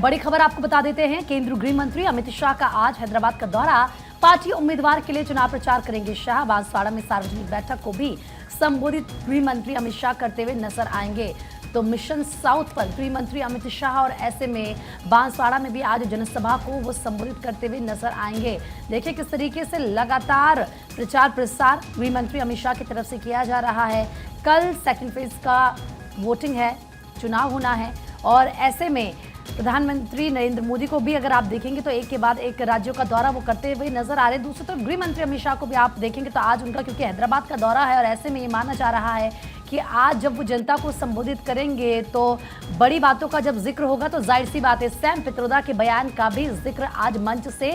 बड़ी खबर आपको बता देते हैं। केंद्रीय गृह मंत्री अमित शाह का आज हैदराबाद का दौरा। पार्टी उम्मीदवार के लिए चुनाव प्रचार करेंगे शाह। बांसवाड़ा में सार्वजनिक बैठक को भी संबोधित गृह मंत्री अमित शाह करते हुए नजर आएंगे। तो मिशन साउथ पर गृह मंत्री अमित शाह और ऐसे में बांसवाड़ा में भी आज जनसभा को वो संबोधित करते हुए नजर आएंगे। देखिए किस तरीके से लगातार प्रचार प्रसार गृह मंत्री अमित शाह की तरफ से किया जा रहा है। कल सेकेंड फेज का वोटिंग है, चुनाव होना है और ऐसे में प्रधानमंत्री नरेंद्र मोदी को भी अगर आप देखेंगे तो एक के बाद एक राज्यों का दौरा वो करते हुए नजर आ रहे हैं। दूसरी तरफ गृह मंत्री अमित शाह को भी आप देखेंगे तो आज उनका क्योंकि हैदराबाद का दौरा है और ऐसे में ये माना जा रहा है कि आज जब वो जनता को संबोधित करेंगे तो बड़ी बातों का जब जिक्र होगा तो जाहिर सी बात है सैम पित्रोदा के बयान का भी जिक्र आज मंच से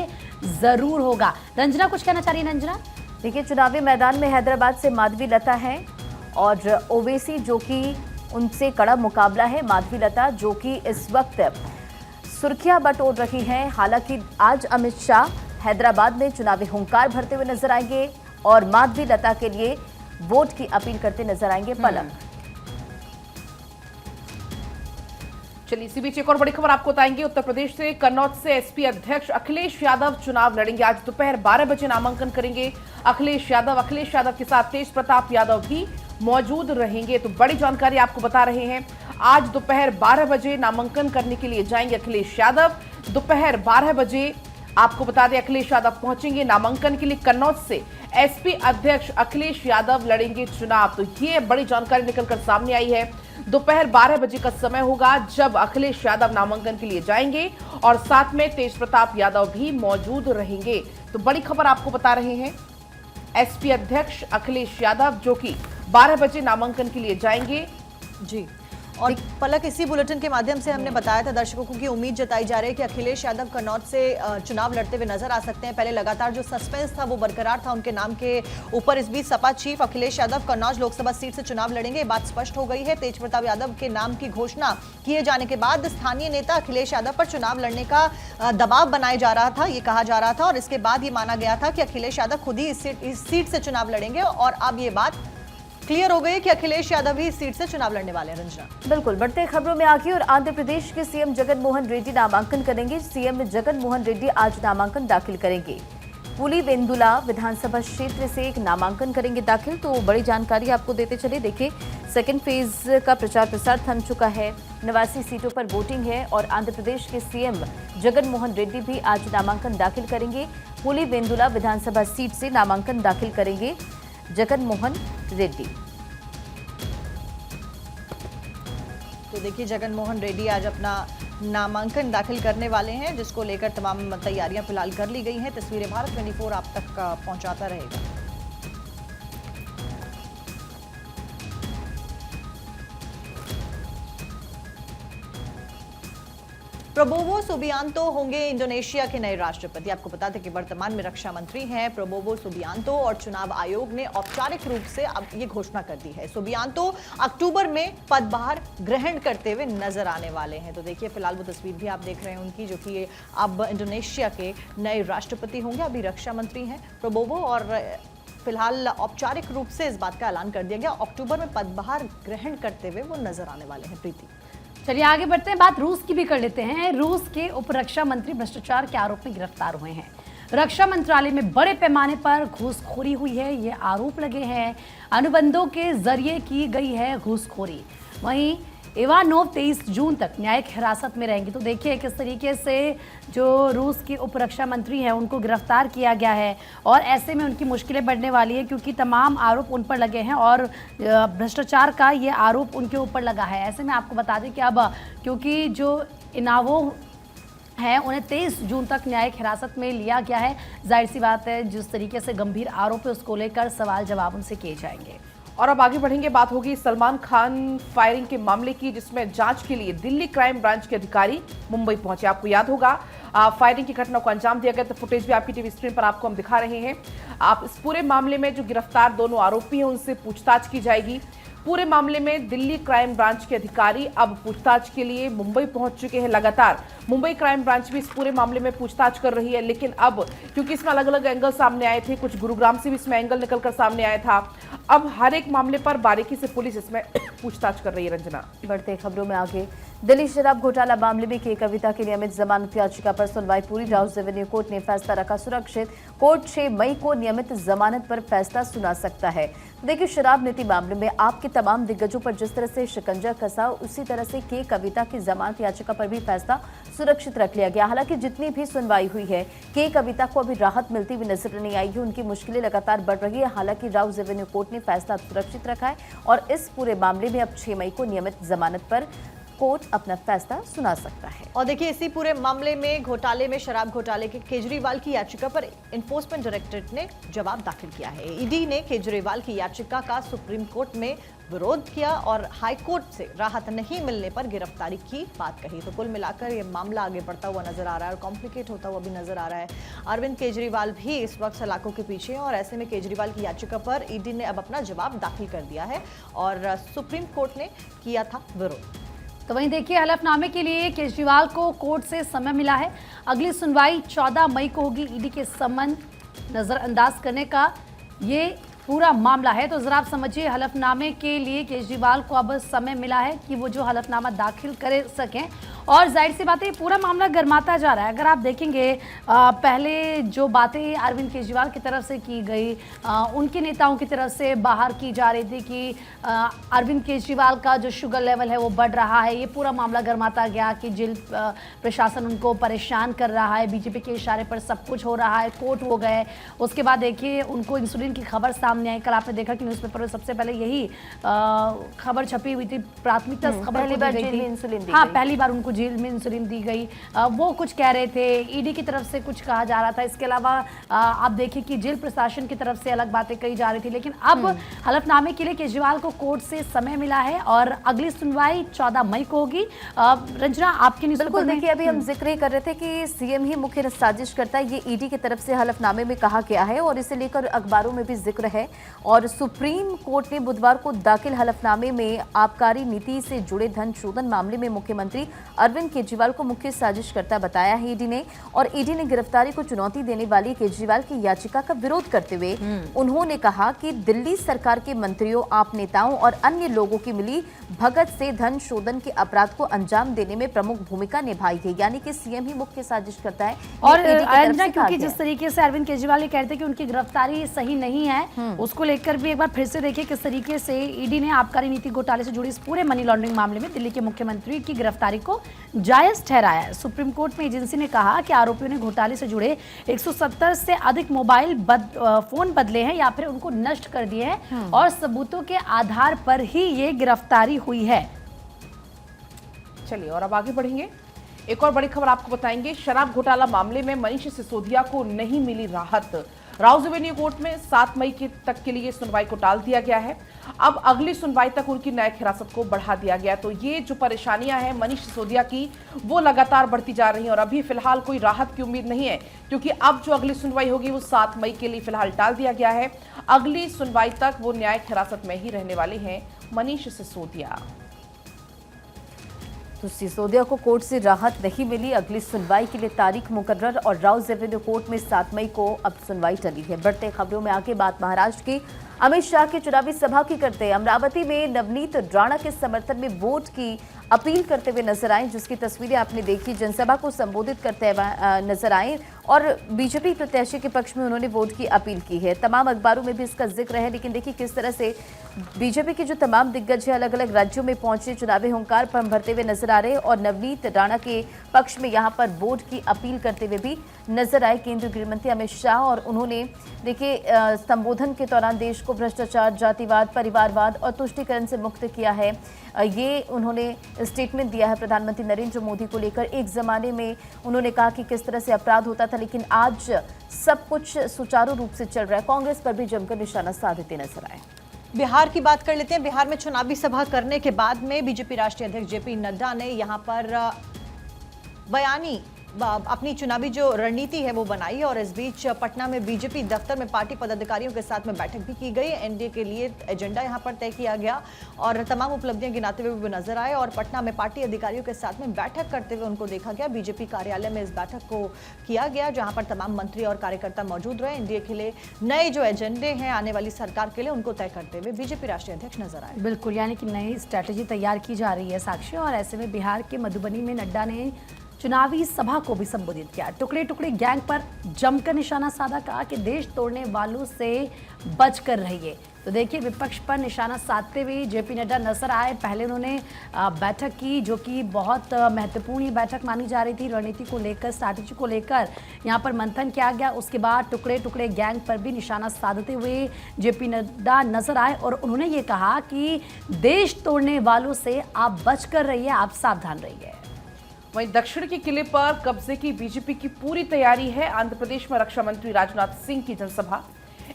जरूर होगा। रंजना कुछ कहना चाह रही है? रंजना देखिए, चुनावी मैदान में हैदराबाद से माधवी लता है और ओवैसी जो कि उनसे कड़ा मुकाबला है। माधवी लता जो कि इस वक्त सुर्खियां बटोर रही हैं। हालांकि आज अमित शाह हैदराबाद में चुनावी हुंकार भरते हुए नजर आएंगे और माधवी लता के लिए वोट की अपील करते नजर आएंगे। पलक चलिए इसी बीच एक और बड़ी खबर आपको बताएंगे। उत्तर प्रदेश से कन्नौज से एसपी अध्यक्ष अखिलेश यादव चुनाव लड़ेंगे। आज दोपहर 12 बजे नामांकन करेंगे अखिलेश यादव के साथ तेज प्रताप यादव भी मौजूद रहेंगे। तो बड़ी जानकारी आपको बता रहे हैं। आज दोपहर 12 बजे नामांकन करने के लिए जाएंगे अखिलेश यादव। दोपहर 12 बजे आपको बता दें अखिलेश यादव पहुंचेंगे नामांकन के लिए। कन्नौज से एसपी अध्यक्ष अखिलेश यादव लड़ेंगे चुनाव। तो ये बड़ी जानकारी निकलकर सामने आई है। दोपहर 12 बजे का समय होगा जब अखिलेश यादव नामांकन के लिए जाएंगे और साथ में तेज प्रताप यादव भी मौजूद रहेंगे। तो बड़ी खबर आपको बता रहे हैं। एसपी अध्यक्ष अखिलेश यादव जो कि 12 बजे नामांकन के लिए जाएंगे। जी, और पलक इसी बुलेटिन के माध्यम से हमने बताया था दर्शकों को कि उम्मीद जताई जा रही है कि अखिलेश यादव कन्नौज से चुनाव लड़ते हुए नजर आ सकते हैं। पहले लगातार जो सस्पेंस था वो बरकरार था उनके नाम के ऊपर। इस बीच सपा चीफ अखिलेश यादव कन्नौज लोकसभा सीट से चुनाव लड़ेंगे, ये बात स्पष्ट हो गई है। तेज प्रताप यादव के नाम की घोषणा किए जाने के बाद स्थानीय नेता अखिलेश यादव पर चुनाव लड़ने का दबाव बनाया जा रहा था, ये कहा जा रहा था और इसके बाद ये माना गया था कि अखिलेश यादव खुद ही इस सीट से चुनाव लड़ेंगे और अब ये बात क्लियर हो गई कि अखिलेश यादव भी इस सीट से चुनाव लड़ने वाले हैं। रंजना बिल्कुल, बढ़ते खबरों में आगे और आंध्र प्रदेश के सीएम जगन मोहन रेड्डी नामांकन करेंगे। सीएम जगन मोहन रेड्डी आज नामांकन दाखिल करेंगे। पुलिवेंदुला विधानसभा क्षेत्र से एक नामांकन करेंगे दाखिल। तो बड़ी जानकारी आपको देते चले। देखिए सेकेंड फेज का प्रचार प्रसार थम चुका है। 89 सीटों पर वोटिंग है और आंध्र प्रदेश के सीएम जगन मोहन रेड्डी भी आज नामांकन दाखिल करेंगे। पुलिवेंदुला विधानसभा सीट से नामांकन दाखिल करेंगे जगन मोहन रेड्डी। तो देखिए जगन मोहन रेड्डी आज अपना नामांकन दाखिल करने वाले हैं, जिसको लेकर तमाम तैयारियां फिलहाल कर ली गई हैं। तस्वीरें भारत 24 आप तक पहुंचाता रहेगा। प्रबोवो सुबियांतो होंगे इंडोनेशिया के नए राष्ट्रपति। आपको बता दें कि वर्तमान में रक्षा मंत्री हैं प्रबोवो सुबियांतो और चुनाव आयोग ने औपचारिक रूप से अब ये घोषणा कर दी है। सुबियांतो अक्टूबर में पदभार ग्रहण करते हुए नजर आने वाले हैं। तो देखिए फिलहाल वो तस्वीर भी आप देख रहे हैं उनकी, जो कि अब इंडोनेशिया के नए राष्ट्रपति होंगे। अभी रक्षा मंत्री हैं प्रबोवो और फिलहाल औपचारिक रूप से इस बात का ऐलान कर दिया गया अक्टूबर में पदभार ग्रहण करते हुए वो नजर आने वाले हैं। प्रीति चलिए आगे बढ़ते हैं, बात रूस की भी कर लेते हैं। रूस के उप रक्षा मंत्री भ्रष्टाचार के आरोप में गिरफ्तार हुए हैं। रक्षा मंत्रालय में बड़े पैमाने पर घूसखोरी हुई है, ये आरोप लगे हैं। अनुबंधों के जरिए की गई है घूसखोरी। वहीं इवानोव 23 जून तक न्यायिक हिरासत में रहेंगी। तो देखिए किस तरीके से जो रूस की उप रक्षा मंत्री हैं उनको गिरफ्तार किया गया है और ऐसे में उनकी मुश्किलें बढ़ने वाली है क्योंकि तमाम आरोप उन पर लगे हैं और भ्रष्टाचार का ये आरोप उनके ऊपर लगा है। ऐसे में आपको बता दें कि अब क्योंकि जो इनावो है उन्हें 23 जून तक न्यायिक हिरासत में लिया गया है। जाहिर सी बात है जिस तरीके से गंभीर आरोप है उसको लेकर सवाल जवाब उनसे किए जाएंगे। और अब आगे बढ़ेंगे, बात होगी सलमान खान फायरिंग के मामले की, जिसमें जांच के लिए दिल्ली क्राइम ब्रांच के अधिकारी मुंबई पहुंचे। आपको याद होगा फायरिंग की घटना को अंजाम दिया गया, तो फुटेज भी आपकी टीवी स्क्रीन पर आपको हम दिखा रहे हैं। आप इस पूरे मामले में जो गिरफ्तार दोनों आरोपी हैं उनसे पूछताछ की जाएगी। पूरे मामले में दिल्ली क्राइम ब्रांच के अधिकारी अब पूछताछ के लिए मुंबई पहुंच चुके हैं। लगातार मुंबई क्राइम ब्रांच भी इस पूरे मामले में पूछताछ कर रही है, लेकिन अब क्योंकि इसमें अलग अलग एंगल सामने आए थे, कुछ गुरुग्राम से भी इसमें एंगल निकलकर सामने आया था, अब हर एक मामले पर बारीकी से पुलिस इसमें पूछताछ कर रही है। रंजना, बढ़ते खबरों में आगे, दिल्ली शराब घोटाला मामले में के कविता की नियमित जमानत याचिका पर सुनवाई पूरी। राउस रेवेन्यू कोर्ट ने फैसला रखा सुरक्षित। कोर्ट 6 मई को नियमित जमानत पर फैसला सुना सकता है। देखिए, शराब नीति मामले में आपके तमाम दिग्गजों पर जिस तरह से शिकंजा कसा, उसी तरह से के कविता की जमानत याचिका पर भी फैसला सुरक्षित रख लिया गया। हालांकि जितनी भी सुनवाई हुई है, के कविता को अभी राहत मिलती हुई नजर नहीं आई है। उनकी मुश्किलें लगातार बढ़ रही है। हालांकि राउस रेवेन्यू कोर्ट ने फैसला सुरक्षित रखा है और इस पूरे मामले में अब 6 मई को नियमित जमानत पर कोर्ट अपना फैसला सुना सकता है। और देखिए, इसी पूरे मामले में घोटाले में शराब घोटाले के केजरीवाल की याचिका पर एनफोर्समेंट डायरेक्टरेट ने जवाब दाखिल किया है। ईडी ने केजरीवाल की याचिका का सुप्रीम कोर्ट में विरोध किया और हाई कोर्ट से राहत नहीं मिलने पर गिरफ्तारी की बात कही। तो कुल मिलाकर ये मामला आगे बढ़ता हुआ नजर आ रहा है और कॉम्प्लिकेट होता हुआ भी नजर आ रहा है। अरविंद केजरीवाल भी इस वक्त सलाखों के पीछे हैं और ऐसे में केजरीवाल की याचिका पर ईडी ने अब अपना जवाब दाखिल कर दिया है और सुप्रीम कोर्ट ने किया था विरोध। तो वहीं देखिए, हलफनामे के लिए केजरीवाल को कोर्ट से समय मिला है। अगली सुनवाई 14 मई को होगी। ईडी के समन नजरअंदाज करने का ये पूरा मामला है। तो जरा आप समझिए, हलफनामे के लिए केजरीवाल को अब समय मिला है कि वो जो हलफनामा दाखिल कर सकें। और जाहिर सी बात है, पूरा मामला गर्माता जा रहा है। अगर आप देखेंगे, पहले जो बातें अरविंद केजरीवाल की तरफ से की गई, उनके नेताओं की तरफ से बाहर की जा रही थी कि अरविंद केजरीवाल का जो शुगर लेवल है वो बढ़ रहा है। ये पूरा मामला गर्माता गया कि जेल प्रशासन उनको परेशान कर रहा है, बीजेपी के इशारे पर सब कुछ हो रहा है, कोर्ट हो गए। उसके बाद देखिए, उनको इंसुलिन की खबर सामने आई। कल आपने देखा कि न्यूज़पेपर में सबसे पहले यही खबर छपी हुई थी, प्राथमिकता खबर पहली बार जेल में इंसुलिन दी गई। पहली बार उनको जेल में इंसुलिन दी गई। वो कुछ कह रहे थे, ईडी की तरफ से कुछ कहा जा रहा था। इसके अलावा आप देखिए कि जेल प्रशासन की तरफ से अलग बातें कही जा रही थी। लेकिन अब हलफनामे के लिए केजरीवाल को कोर्ट से समय मिला है और अगली सुनवाई 14 मई को होगी। रंजना, आपकी न्यूज़ बिल्कुल, देखिए, अभी हम जिक्र कर रहे थे कि सीएम ही मुख्य साजिश करता है। ये ईडी की तरफ से हलफनामे में कहा गया है और इसे लेकर अखबारों में भी जिक्र है। और सुप्रीम कोर्ट ने बुधवार को दाखिल हलफनामे में आबकारी नीति से जुड़े धन शोधन मामले में मुख्यमंत्री अरविंद केजरीवाल को मुख्य साजिशकर्ता बताया है ईडी ने। और ईडी ने गिरफ्तारी को चुनौती देने वाली केजरीवाल की याचिका का विरोध करते हुए उन्होंने कहा कि दिल्ली सरकार के मंत्रियों, आप नेताओं और अन्य लोगों की मिली भगत से धन शोधन के अपराध को अंजाम देने में प्रमुख भूमिका निभाई है। यानी कि सीएम ही मुख्य साजिश करता है। और रंजना, क्योंकि जिस तरीके से अरविंद केजरीवाल ये कहते हैं कि उनकी गिरफ्तारी सही नहीं है, उसको लेकर भी एक बार फिर से देखिए किस तरीके से ईडी ने आबकारी नीति घोटाले से जुड़ी इस पूरे मनी लॉन्ड्रिंग मामले में दिल्ली के मुख्यमंत्री की गिरफ्तारी को जायज ठहराया है। सुप्रीम कोर्ट में एजेंसी ने कहा कि आरोपियों ने घोटाले से जुड़े 170 से अधिक मोबाइल फोन बदले हैं या फिर उनको नष्ट कर दिए हैं और सबूतों के आधार पर ही ये गिरफ्तारी हुई है। चलिए और अब आगे बढ़ेंगे। एक और बड़ी खबर आपको बताएंगे। शराब घोटाला मामले में मनीष सिसोदिया को नहीं मिली राहत। राउस रेवेन्यू कोर्ट में 7 मई तक के लिए सुनवाई को टाल दिया गया है। अब अगली सुनवाई तक उनकी न्यायिक हिरासत को बढ़ा दिया गया। तो ये जो परेशानियां हैं मनीष सिसोदिया की, वो लगातार बढ़ती जा रही हैं और अभी फिलहाल कोई राहत की उम्मीद नहीं है, क्योंकि अब जो अगली सुनवाई होगी वो 7 मई के लिए फिलहाल टाल दिया गया है। अगली सुनवाई तक वो न्यायिक हिरासत में ही रहने वाले हैं मनीष सिसोदिया। तो सिसोदिया को कोर्ट से राहत नहीं मिली। अगली सुनवाई के लिए तारीख मुकर्रर और राउस रेवेन्यू कोर्ट में 7 मई को अब सुनवाई टली है। बढ़ते खबरों में आगे बात महाराष्ट्र की। अमित शाह की चुनावी सभा की करते अमरावती में नवनीत राणा के समर्थन में वोट की अपील करते हुए नजर आए, जिसकी तस्वीरें आपने देखी। जनसभा को संबोधित करते हुए नजर आए और बीजेपी प्रत्याशी के पक्ष में उन्होंने वोट की अपील की है। तमाम अखबारों में भी इसका जिक्र है। लेकिन देखिए किस तरह से बीजेपी के जो तमाम दिग्गज है अलग अलग राज्यों में पहुंचे, चुनावी हुंकार भरते हुए नजर आ रहे और नवनीत राणा के पक्ष में यहाँ पर वोट की अपील करते हुए भी नजर आए केंद्रीय गृह मंत्री अमित शाह। और उन्होंने देखिए संबोधन के दौरान देश को भ्रष्टाचार, जातिवाद, परिवारवाद और तुष्टीकरण से मुक्त किया है, ये उन्होंने स्टेटमेंट दिया है प्रधानमंत्री नरेंद्र मोदी को लेकर। एक जमाने में उन्होंने कहा कि किस तरह से अपराध होता था, लेकिन आज सब कुछ सुचारू रूप से चल रहा है। कांग्रेस पर भी जमकर निशाना साधते नजर आए। बिहार की बात कर लेते हैं। बिहार में चुनावी सभा करने के बाद में बीजेपी राष्ट्रीय अध्यक्ष जेपी नड्डा ने यहां पर बयानी अपनी चुनावी जो रणनीति है वो बनाई। और इस बीच पटना में बीजेपी दफ्तर में पार्टी पदाधिकारियों के साथ में बैठक भी की गई। एनडीए के लिए एजेंडा यहां पर तय किया गया और तमाम उपलब्धियां गिनाते हुए भी नजर आए। और पटना में पार्टी अधिकारियों के साथ में बैठक करते हुए उनको देखा गया। बीजेपी कार्यालय में इस बैठक को किया गया, जहां पर तमाम मंत्री और कार्यकर्ता मौजूद रहे। एनडीए के लिए नए जो एजेंडे हैं आने वाली सरकार के लिए, उनको तय करते हुए बीजेपी राष्ट्रीय अध्यक्ष नजर आए। बिल्कुल, यानी कि नई स्ट्रैटेजी तैयार की जा रही है साक्षी। और ऐसे में बिहार के मधुबनी में नड्डा ने चुनावी सभा को भी संबोधित किया। टुकड़े टुकड़े गैंग पर जमकर निशाना साधा, कहा कि देश तोड़ने वालों से बचकर रहिए। तो देखिए, विपक्ष पर निशाना साधते हुए जेपी नड्डा नजर आए। पहले उन्होंने बैठक की, जो कि बहुत महत्वपूर्ण ये बैठक मानी जा रही थी। रणनीति को लेकर, स्ट्रैटेजी को लेकर यहाँ पर मंथन किया गया। उसके बाद टुकड़े टुकड़े गैंग पर भी निशाना साधते हुए जेपी नड्डा नजर आए और उन्होंने ये कहा कि देश तोड़ने वालों से आप बचकर रहिए, आप सावधान रहिए। वहीं दक्षिण के किले पर कब्जे की बीजेपी की पूरी तैयारी है। आंध्र प्रदेश में रक्षा मंत्री राजनाथ सिंह की जनसभा,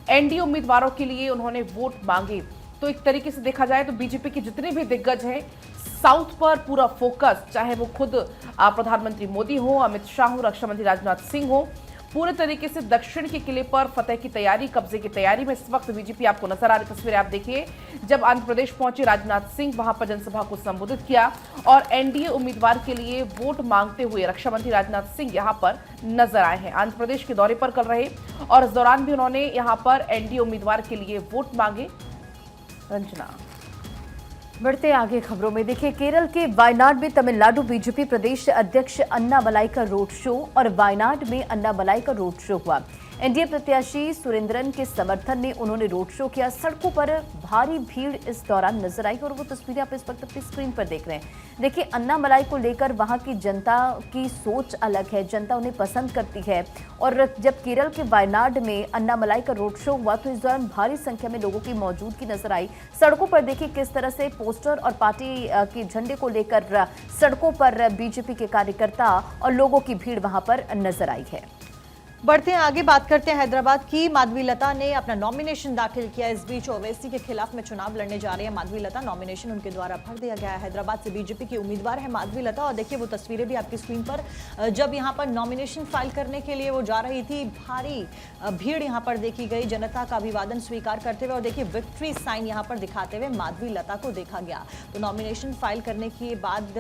एनडीए उम्मीदवारों के लिए उन्होंने वोट मांगे। तो एक तरीके से देखा जाए तो बीजेपी के जितने भी दिग्गज हैं, साउथ पर पूरा फोकस, चाहे वो खुद प्रधानमंत्री मोदी हो, अमित शाह हो, रक्षा मंत्री राजनाथ सिंह हो, पूरे तरीके से दक्षिण के किले पर फतेह की तैयारी, कब्जे की तैयारी में इस वक्त बीजेपी आपको नजर आ रही तस्वीरें आप देखिए। जब आंध्र प्रदेश पहुंचे राजनाथ सिंह, वहां पर जनसभा को संबोधित किया और एनडीए उम्मीदवार के लिए वोट मांगते हुए रक्षा मंत्री राजनाथ सिंह यहां पर नजर आए हैं। आंध्र प्रदेश के दौरे पर कर रहे और इस दौरान भी उन्होंने यहां पर एनडीए उम्मीदवार के लिए वोट मांगे। रंजना, बढ़ते आगे खबरों में देखिए, केरल के वायनाड में तमिलनाडु बीजेपी प्रदेश अध्यक्ष अन्नामलाई का रोड शो और वायनाड में अन्नामलाई का रोड शो हुआ। एनडीए प्रत्याशी सुरेंद्रन के समर्थन में उन्होंने रोड शो किया। सड़कों पर भारी भीड़ इस दौरान नजर आई और वो तस्वीरें आप इस वक्त अपनी स्क्रीन पर देख रहे हैं। देखिए, अन्नामलाई को लेकर वहां की जनता की सोच अलग है, जनता उन्हें पसंद करती है। और जब केरल के वायनाड में अन्नामलाई का रोड शो हुआ तो इस दौरान भारी संख्या में लोगों की मौजूदगी नजर आई। सड़कों पर देखिए किस तरह से पोस्टर और पार्टी के झंडे को लेकर सड़कों पर बीजेपी के कार्यकर्ता और लोगों की भीड़ वहां पर नजर आई है। बढ़ते हैं आगे, बात करते हैं हैदराबाद की। माधवीलता ने अपना नॉमिनेशन दाखिल किया। इस बीच ओवैसी के खिलाफ में चुनाव लड़ने जा रही है माधवीलता। नॉमिनेशन उनके द्वारा भर दिया गया है। हैदराबाद से बीजेपी की उम्मीदवार है माधवीलता। और देखिए वो तस्वीरें भी आपकी स्क्रीन पर, जब यहां पर नॉमिनेशन फाइल करने के लिए वो जा रही थी, भारी भीड़ यहां पर देखी गई। जनता का अभिवादन स्वीकार करते हुए और देखिए विक्ट्री साइन यहां पर दिखाते हुए माधवीलता को देखा गया। तो नॉमिनेशन फाइल करने के बाद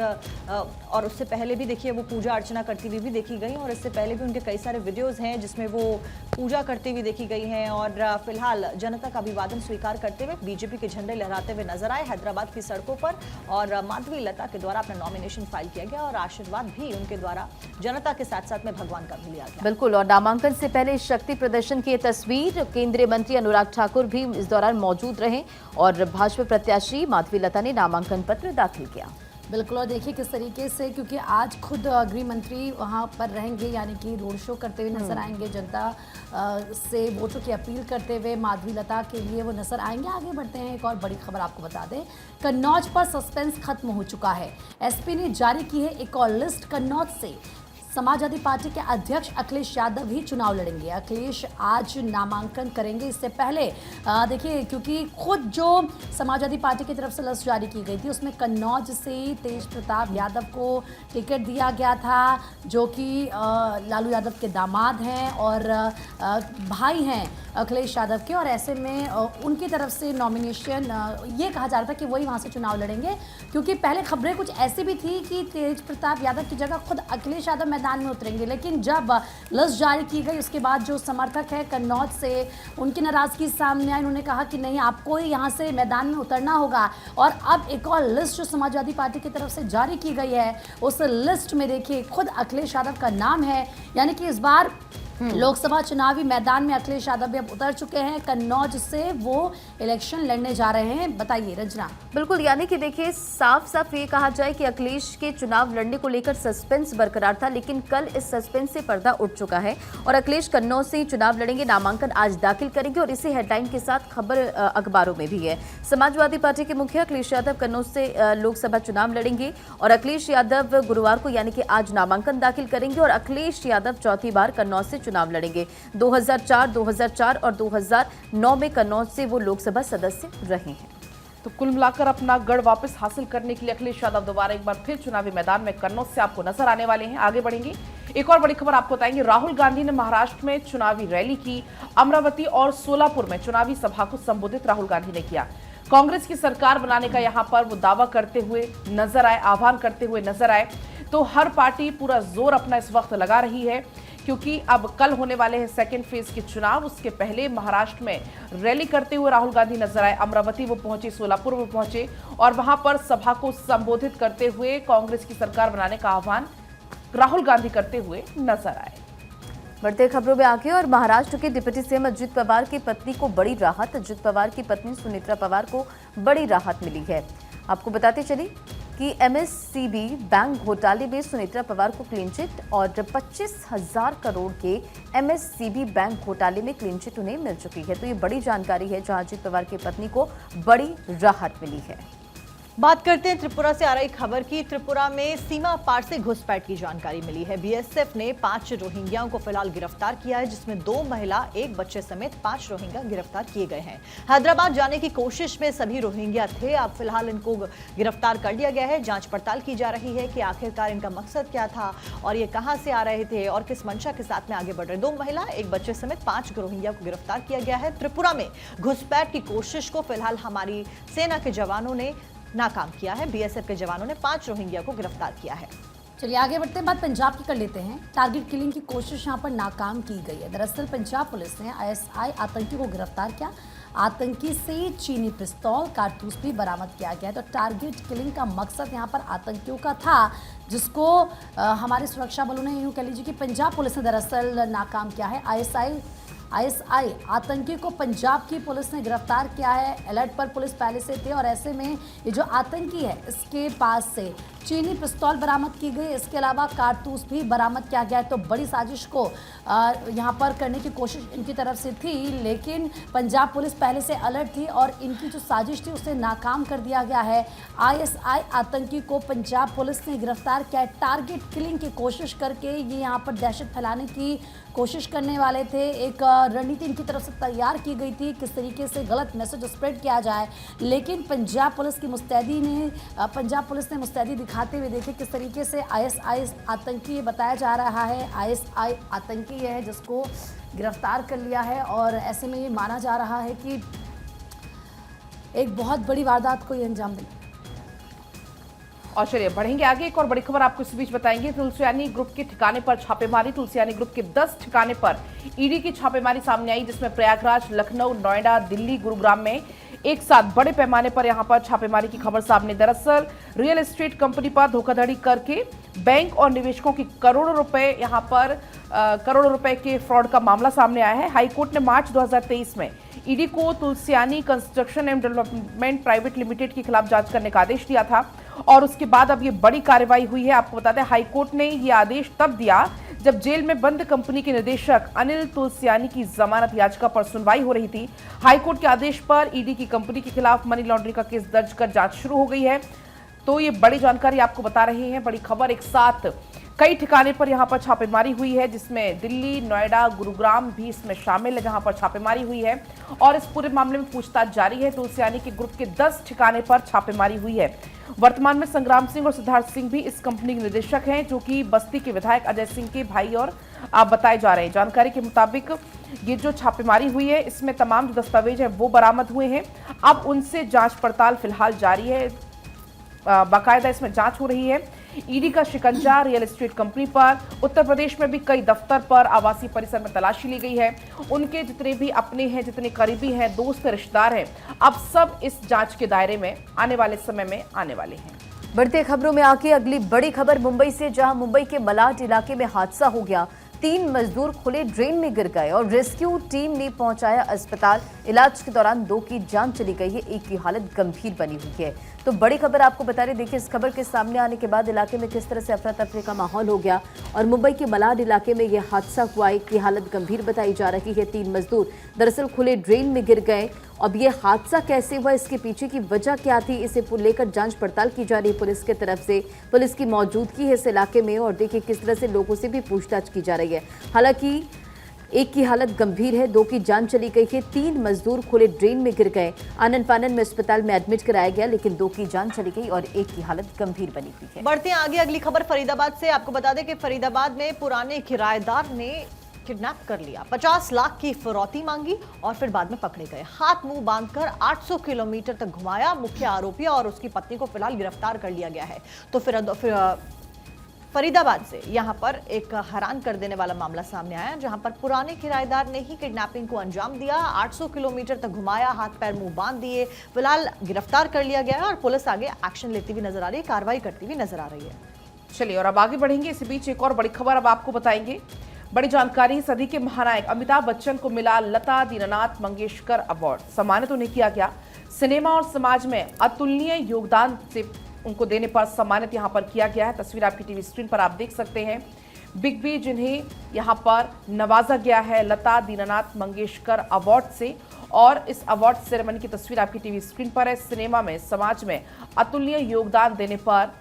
और उससे पहले भी देखिए वो पूजा अर्चना करती हुई भी देखी गई। और इससे पहले भी उनके कई सारे वीडियोज हैं जिसमें वो पूजा करते हुए देखी गई हैं। और फिलहाल जनता का अभिवादन स्वीकार करते हुए बीजेपी के झंडे लहराते हुए नजर आए हैदराबाद की सड़कों पर। और माधवीलता के द्वारा अपना नॉमिनेशन फाइल किया गया और आशीर्वाद भी उनके द्वारा जनता के साथ साथ में भगवान का भी लिया गया। बिल्कुल, और नामांकन से पहले शक्ति प्रदर्शन की तस्वीर, केंद्रीय मंत्री अनुराग ठाकुर भी इस दौरान मौजूद रहे और भाजपा प्रत्याशी माधवीलता ने नामांकन पत्र दाखिल किया। बिल्कुल, और देखिए किस तरीके से, क्योंकि आज खुद गृह मंत्री वहां पर रहेंगे, यानी कि रोड शो करते हुए नजर आएंगे। जनता से वोटों की अपील करते हुए माधवीलता के लिए वो नजर आएंगे। आगे बढ़ते हैं, एक और बड़ी खबर आपको बता दें, कन्नौज पर सस्पेंस खत्म हो चुका है। एसपी ने जारी की है एक और लिस्ट। कन्नौज से समाजवादी पार्टी के अध्यक्ष अखिलेश यादव ही चुनाव लड़ेंगे। अखिलेश आज नामांकन करेंगे। इससे पहले देखिए, क्योंकि खुद जो समाजवादी पार्टी की तरफ से लिस्ट जारी की गई थी उसमें कन्नौज से तेज प्रताप यादव को टिकट दिया गया था, जो कि लालू यादव के दामाद हैं और भाई हैं अखिलेश यादव के। और ऐसे में उनकी तरफ से नॉमिनेशन ये कहा जा रहा था कि वही वहाँ से चुनाव लड़ेंगे, क्योंकि पहले खबरें कुछ ऐसी भी थी कि तेज प्रताप यादव की जगह खुद अखिलेश यादव मैदान में उतरेंगे। लेकिन जब लिस्ट जारी की गई उसके बाद जो समर्थक है कन्नौज से, उनकी नाराजगी सामने आई। उन्होंने कहा कि नहीं, आपको ही यहाँ से मैदान में उतरना होगा। और अब एक और लिस्ट जो समाजवादी पार्टी की तरफ से जारी की गई है, उस लिस्ट में देखिए खुद अखिलेश यादव का नाम है। यानी कि इस बार लोकसभा चुनावी मैदान में अखिलेश यादव भी अब उतर चुके हैं। कन्नौज से वो इलेक्शन लड़ने जा रहे हैं। बताइए रंजना। बिल्कुल, यानी कि देखिए साफ साफ ये कहा जाए कि अखिलेश के चुनाव लड़ने को लेकर सस्पेंस बरकरार था, लेकिन कल इस सस्पेंस से पर्दा उठ चुका है और अखिलेश कन्नौज से ही चुनाव लड़ेंगे। नामांकन आज दाखिल करेंगे और इसी हेडलाइन के साथ खबर अखबारों में भी है। समाजवादी पार्टी के मुखिया अखिलेश यादव कन्नौज से लोकसभा चुनाव लड़ेंगे और अखिलेश यादव गुरुवार को यानी कि आज नामांकन दाखिल करेंगे और अखिलेश यादव चौथी बार कन्नौज से चुनाव लड़ेंगे। 2004 और 2009 में कन्नौज से वो लोकसभा सदस्य रहे हैं। तो कुल मिलाकर अपना गढ़ वापस हासिल करने के लिए अखिलेश यादव दोबारा एक बार फिर चुनावी मैदान में कन्नौज से आपको नजर आने वाले हैं। आगे बढ़ेंगे, एक और बड़ी खबर आपको बताएंगे, राहुल गांधी ने महाराष्ट्र में चुनावी रैली की। अमरावती और सोलापुर में चुनावी सभा को संबोधित राहुल गांधी ने किया। कांग्रेस की सरकार बनाने का यहां पर वो दावा करते हुए नजर आए, आह्वान करते हुए नजर आए। तो हर पार्टी पूरा जोर अपना इस वक्त लगा रही है, क्योंकि अब कल होने वाले हैं सेकेंड फेज के चुनाव। उसके पहले महाराष्ट्र में रैली करते हुए राहुल गांधी नजर आए। अमरावती वो पहुंचे, सोलापुर वो पहुंचे और वहां पर सभा को संबोधित करते हुए कांग्रेस की सरकार बनाने का आह्वान राहुल गांधी करते हुए नजर आए। बढ़ते खबरों में आगे, और महाराष्ट्र के डिप्टी सीएम अजित पवार की पत्नी को बड़ी राहत। अजित पवार की पत्नी सुनेत्रा पवार को बड़ी राहत मिली है। आपको बताते चली कि एमएससीबी बैंक घोटाले में सुनेत्रा पवार को क्लीन चिट और 25,000 करोड़ के एमएससीबी बैंक घोटाले में क्लीन चिट उन्हें मिल चुकी है। तो ये बड़ी जानकारी है, जहां अजित पवार की पत्नी को बड़ी राहत मिली है। बात करते हैं त्रिपुरा से आ रही खबर की। त्रिपुरा में सीमा पार से घुसपैठ की जानकारी मिली है। बीएसएफ ने 5 रोहिंग्याओं को फिलहाल गिरफ्तार किया है, जिसमें 2 महिला, 1 बच्चे समेत 5 रोहिंग्या गिरफ्तार किए गए हैं। हैदराबाद जाने की कोशिश में सभी रोहिंग्या थे। अब फिलहाल इनको गिरफ्तार कर लिया गया है। जांच पड़ताल की जा रही है कि आखिरकार इनका मकसद क्या था और ये कहां से आ रहे थे और किस मंशा के साथ में आगे बढ़ रहे। 2 महिला, 1 बच्चे समेत 5 रोहिंग्या को गिरफ्तार किया गया है। त्रिपुरा में घुसपैठ की कोशिश को फिलहाल हमारी सेना के जवानों ने नाकाम किया है। बीएसएफ के जवानों ने 5 रोहिंग्या को गिरफ्तार किया है। चलिए आगे बढ़ते हैं, बात पंजाब की कर लेते हैं। टारगेट किलिंग की कोशिश यहां पर नाकाम की गई है। दरअसल पंजाब पुलिस ने आईएसआई आतंकी को गिरफ्तार किया। आतंकी से चीनी पिस्तौल, कारतूस भी बरामद किया गया है। तो टारगेट किलिंग का मकसद यहां पर आतंकियों का था, जिसको हमारे सुरक्षा बलों ने, यूं कह लीजिए कि पंजाब पुलिस ने दरअसल नाकाम किया है। आईएसआई आतंकी को पंजाब की पुलिस ने गिरफ्तार किया है। अलर्ट पर पुलिस पहले से थे और ऐसे में ये जो आतंकी है, इसके पास से चीनी पिस्तौल बरामद की गई। इसके अलावा कारतूस भी बरामद किया गया है। तो बड़ी साजिश को यहाँ पर करने की कोशिश इनकी तरफ से थी, लेकिन पंजाब पुलिस पहले से अलर्ट थी और इनकी जो साजिश थी उसे नाकाम कर दिया गया है। आईएसआई आतंकी को पंजाब पुलिस ने गिरफ्तार किया है। टारगेट किलिंग की कोशिश करके ये यहाँ पर दहशत फैलाने की कोशिश करने वाले थे। एक रणनीति इनकी तरफ से तैयार की गई थी, किस तरीके से गलत मैसेज स्प्रेड किया जाए, लेकिन पंजाब पुलिस ने मुस्तैदी दिखाते हुए देखे किस तरीके से आईएसआई आतंकी बताया जा रहा है। आईएसआई आतंकी है जिसको गिरफ्तार कर लिया है और ऐसे में ये माना जा रहा है कि एक बहुत बड़ी वारदात को ये अंजाम देगा। और चलिए बढ़ेंगे आगे, एक और बड़ी खबर आपको इस बीच बताएंगे। तुलसियानी ग्रुप के ठिकाने पर छापेमारी। तुलसियानी ग्रुप के 10 ठिकाने पर ईडी की छापेमारी सामने आई, जिसमें प्रयागराज, लखनऊ, नोएडा, दिल्ली, गुरुग्राम में एक साथ बड़े पैमाने पर यहां पर छापेमारी की खबर सामने। दरअसल रियल एस्टेट कंपनी पर धोखाधड़ी करके बैंक और निवेशकों की करोड़ों रुपए के फ्रॉड का मामला सामने आया है। हाईकोर्ट ने मार्च 2023 में ईडी को Tulsiani construction and development private limited के खिलाफ जांच करने का आदेश दिया था और उसके बाद अब ये बड़ी कार्रवाई हुई है। आपको बता दें, हाईकोर्ट ने ये आदेश तब दिया जब जेल में बंद कंपनी के निदेशक अनिल तुलसियानी की जमानत याचिका पर सुनवाई हो रही थी। हाईकोर्ट के आदेश पर ईडी की कंपनी के खिलाफ मनी लॉन्ड्रिंग का केस दर्ज कर जांच शुरू हो गई है। तो ये बड़ी जानकारी आपको बता रहे हैं, बड़ी खबर। एक साथ कई ठिकाने पर यहां पर छापेमारी हुई है, जिसमें दिल्ली, नोएडा, गुरुग्राम भी इसमें शामिल है, जहां पर छापेमारी हुई है और इस पूरे मामले में पूछताछ जारी है। तुलसियानी के ग्रुप के 10 ठिकाने पर छापेमारी हुई है। वर्तमान में संग्राम सिंह और सिद्धार्थ सिंह भी इस कंपनी के निदेशक हैं, जो कि बस्ती के विधायक अजय सिंह के भाई और आप बताए जा रहे हैं। जानकारी के मुताबिक ये जो छापेमारी हुई है, इसमें तमाम जो दस्तावेज है वो बरामद हुए हैं। अब उनसे जांच पड़ताल फिलहाल जारी है, बाकायदा इसमें जांच हो रही है। ईडी का शिकंजा रियल एस्टेट कंपनी पर। उत्तर प्रदेश में भी कई दफ्तर पर, आवासीय परिसर में तलाशी ली गई है। उनके जितने भी अपने हैं, जितने करीबी हैं, दोस्त, रिश्तेदार हैं, अब सब इस जांच के दायरे में आने वाले समय में आने वाले हैं। बढ़ते खबरों में आके अगली बड़ी खबर मुंबई से, जहां मुंबई के मलाड इलाके में हादसा हो गया। 3 मजदूर खुले ड्रेन में गिर गए और रेस्क्यू टीम ने पहुंचाया अस्पताल। इलाज के दौरान 2 की जान चली गई है, 1 की हालत गंभीर बनी हुई है। तो बड़ी खबर आपको बता रहे, देखिए इस खबर के सामने आने के बाद इलाके में किस तरह से अफरा तफरी का माहौल हो गया और मुंबई के मलाड इलाके में यह हादसा हुआ। 1 की हालत गंभीर बताई जा रही है। 3 मजदूर दरअसल खुले ड्रेन में गिर गए। अब ये हादसा कैसे हुआ, इसके पीछे की वजह क्या थी, इसे लेकर जांच पड़ताल की जा रही है पुलिस की तरफ से। पुलिस की मौजूदगी है इस इलाके में और देखिए किस तरह से लोगों से भी पूछताछ की जा रही है। हालांकि एक की हालत गंभीर है, 2 की जान चली गई है। 3 मजदूर खुले ड्रेन में गिर गए। आनन फानन में अस्पताल में एडमिट कराया गया, लेकिन 2 की जान चली गई और 1 की हालत गंभीर बनी हुई है। बढ़ते हैं आगे, अगली खबर फरीदाबाद से। आपको बता दें कि फरीदाबाद में पुराने किराएदार ने किडनैप कर लिया, 50 लाख की फिरौती मांगी और फिर बाद में पकड़े गए। हाथ मुंह बांधकर 800 किलोमीटर तक घुमाया। मुख्य आरोपी और उसकी पत्नी को फिलहाल गिरफ्तार कर लिया गया है। तो फिर फरीदाबाद से यहां पर एक हैरान कर देने वाला मामला सामने आया, जहां पर पुराने किराएदार ने ही किडनैपिंग को अंजाम दिया। 800 किलोमीटर तक घुमाया, हाथ पैर मुंह बांध दिए। फिलहाल गिरफ्तार कर लिया गया है और पुलिस आगे एक्शन लेती हुई नजर आ रही है, कार्रवाई करती हुई नजर आ रही है। चलिए और अब आगे बढ़ेंगे। इसी बीच एक और बड़ी खबर अब आपको बताएंगे। बड़ी जानकारी, सदी के महानायक अमिताभ बच्चन को मिला लता दीनानाथ मंगेशकर अवार्ड। सम्मानित उन्हें किया गया। सिनेमा और समाज में अतुलनीय योगदान से उनको देने पर सम्मानित यहां पर किया गया है। तस्वीर आपकी टीवी स्क्रीन पर आप देख सकते हैं। बिग बी जिन्हें यहां पर नवाजा गया है लता दीनानाथ मंगेशकर अवार्ड से, और इस अवार्ड सेरेमनी की तस्वीर आपकी टीवी स्क्रीन पर है। सिनेमा में समाज में अतुलनीय योगदान देने पर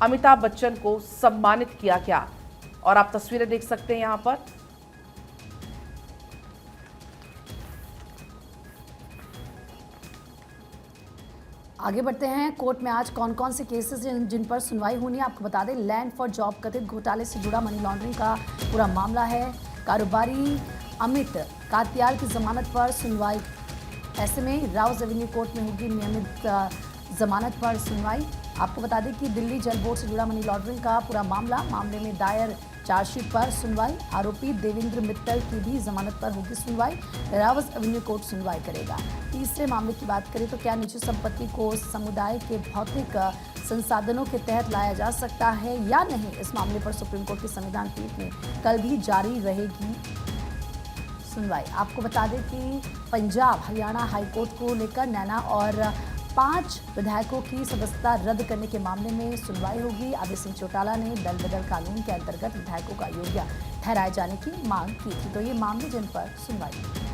अमिताभ बच्चन को सम्मानित किया गया और आप तस्वीरें देख सकते हैं यहां पर। आगे बढ़ते हैं। कोर्ट में आज कौन कौन से केसेस जिन पर सुनवाई होनी है आपको बता दें। लैंड फॉर जॉब कथित घोटाले से जुड़ा मनी लॉन्ड्रिंग का पूरा मामला है। कारोबारी अमित कात्याल की जमानत पर सुनवाई। ऐसे में राउज एवेन्यू कोर्ट में होगी नियमित जमानत पर सुनवाई। आपको बता दें कि दिल्ली जल बोर्ड से जुड़ा मनी लॉन्ड्रिंग का पूरा मामले में दायर चार्जशीट पर सुनवाई। आरोपी देवेंद्र मित्तल की भी जमानत पर होगी सुनवाई। रावत एवेन्यू कोर्ट सुनवाई करेगा। तीसरे मामले की बात करें तो क्या निजी संपत्ति को समुदाय के भौतिक संसाधनों के तहत लाया जा सकता है या नहीं, इस मामले पर सुप्रीम कोर्ट की संविधान पीठ में कल भी जारी रहेगी सुनवाई। आपको बता दें कि पंजाब हरियाणा हाईकोर्ट को लेकर नैना और 5 विधायकों की सदस्यता रद्द करने के मामले में सुनवाई होगी। आदित्य सिंह चौटाला ने दल बदल कानून के अंतर्गत विधायकों का अयोग्य ठहराए जाने की मांग की थी। तो ये मामले जिन पर सुनवाई